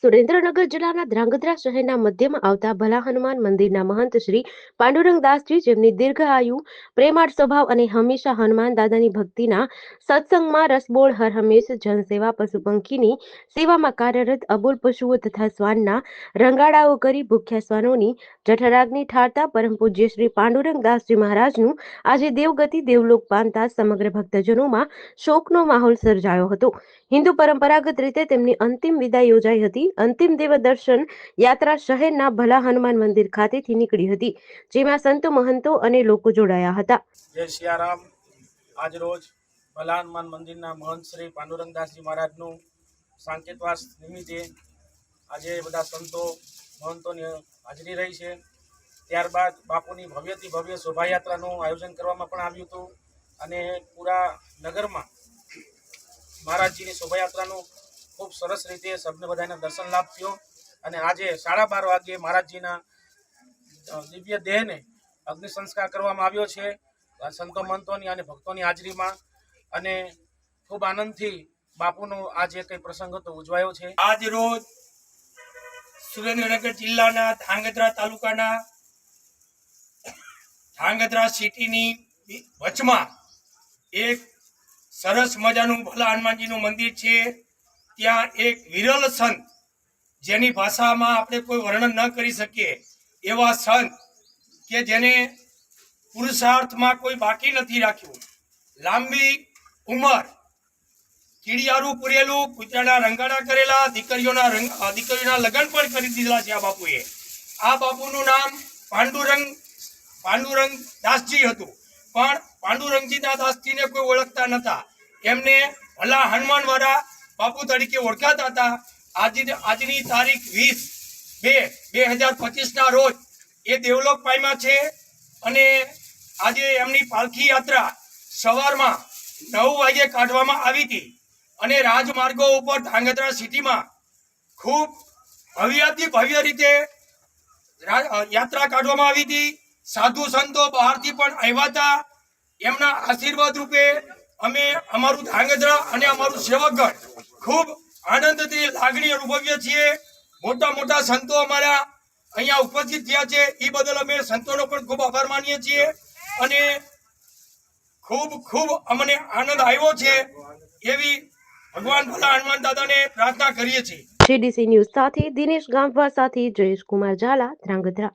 સુરેન્દ્રનગર જિલ્લાના ધ્રાંગધ્રા શહેરના મધ્યમાં આવતા ભલા હનુમાન મંદિરના મહંત શ્રી પાંડુરંગદાસજી, જેમની દીર્ઘ આયુ, પ્રેમાળ સ્વભાવ અને હંમેશા હનુમાન દાદાની ભક્તિના સત્સંગમાં રસબોળ, હર હંમેશ જનસેવા, પશુ પંખીની સેવામાં કાર્યરત, અબોલ પશુઓ તથા શ્વાનના રંગાડાઓ કરી ભૂખ્યા શ્વાનોની જઠરાગ્નિ ઠારતા પરમ પૂજ્ય શ્રી પાંડુરંગદાસજી મહારાજનું આજે દેવગતિ દેવલોક પામતા સમગ્ર ભક્તજનોમાં શોકનો માહોલ સર્જાયો હતો. હિન્દુ પરંપરાગત રીતે તેમની અંતિમ વિદાય યોજાઈ હતી. અંતિમ દેવ દર્શન યાત્રા શહેરના ભલા હનુમાન મંદિર ખાતેથી નીકળી હતી, જેમાં સંતો, મહંતો અને લોકો જોડાયા હતા. જય સિયારામ. આજ રોજ ભલા હનુમાન મંદિરના મહંત શ્રી પાંડુરંગદાસજી મહારાજનું સાંકેતવાસ નિમિત્તે આજે બધા સંતો, મહંતોની હાજરી રહી છે. ત્યારબાદ બાપુની ભવ્યથી ભવ્ય શોભાયાત્રાનું આયોજન કરવામાં પણ આવ્યું હતું અને પૂરા નગરમાં મહારાજજીની શોભાયાત્રાનું ખૂબ સરસ રીતે સબને બધાને દર્શન લાભ થયો અને આજે 12:30 વાગ્યે મહારાજજીના દિવ્ય દેહને અગ્નિ સંસ્કાર કરવામાં આવ્યો છે સંતો, મંતોની અને ભક્તોની હાજરીમાં, અને ખૂબ આનંદથી બાપુનો આ જે કંઈ પ્રસંગ હતો ઉજવાયો છે. આજ રોજ સુરેન્દ્રનગર જિલ્લાના ધ્રાંગધ્રા તાલુકાના ધ્રાંગધ્રા સિટીની વચમાં એક સરસ મજાનું ભલા હનુમાનજીનું મંદિર છે. ત્યાં એક વિરલ સંત, જેની ભાષામાં આપણે કોઈ વર્ણન ન કરી શકીએ એવા સંત કે જેને પુરુષાર્થમાં કોઈ બાકી નથી રાખ્યું, લાંબી ઉંમર, કીડિયારું પૂરેલું, કૂતરાના રંગાડા કરેલા, દીકરીઓના લગ્ન પણ કરી દીધેલા છે. આ બાપુનું નામ પાંડુરંગ દાસજી હતું, પણ પાંડુરંગજીના દાસજીને કોઈ ઓળખતા નતા. એમને ભલા હનુમાન વાળા બાપુ તરીકે ઓળખાતા હતા. આજની તારીખ 20/2/2025 રોજ એ દેવલોક પામ્યા છે અને આજે એમની પાલખી યાત્રા સવારમાં 9 વાગે કાઢવામાં આવી હતી અને રાજમાર્ગો ઉપર ધ્રાંગધ્રા સિટીમાં ખૂબ ભવ્યથી ભવ્ય રીતે યાત્રા કાઢવામાં આવી હતી. સાધુ સંતો બહારથી પણ આવ્યા હતા. એમના આશીર્વાદ રૂપે અમે અમારું ધ્રાંગધ્રા અને અમારું સેવકગણ ખૂબ આનંદથી લાગણી અનુભવીએ છીએ. મોટા મોટા સંતો અમારા અહીંયા ઉપસ્થિત થયા છે, એ બદલ અમે સંતોનો પણ ખૂબ આભાર માનીએ છીએ અને ખૂબ અમને આનંદ આવ્યો છે એવી ભગવાન ભલા હનુમાન દાદાને પ્રાર્થના કરીએ છીએ. GDC ન્યૂઝ સાથે દિનેશ ગામવા સાથે જયેશ કુમાર ઝાલા, ધ્રાંગધ્રા.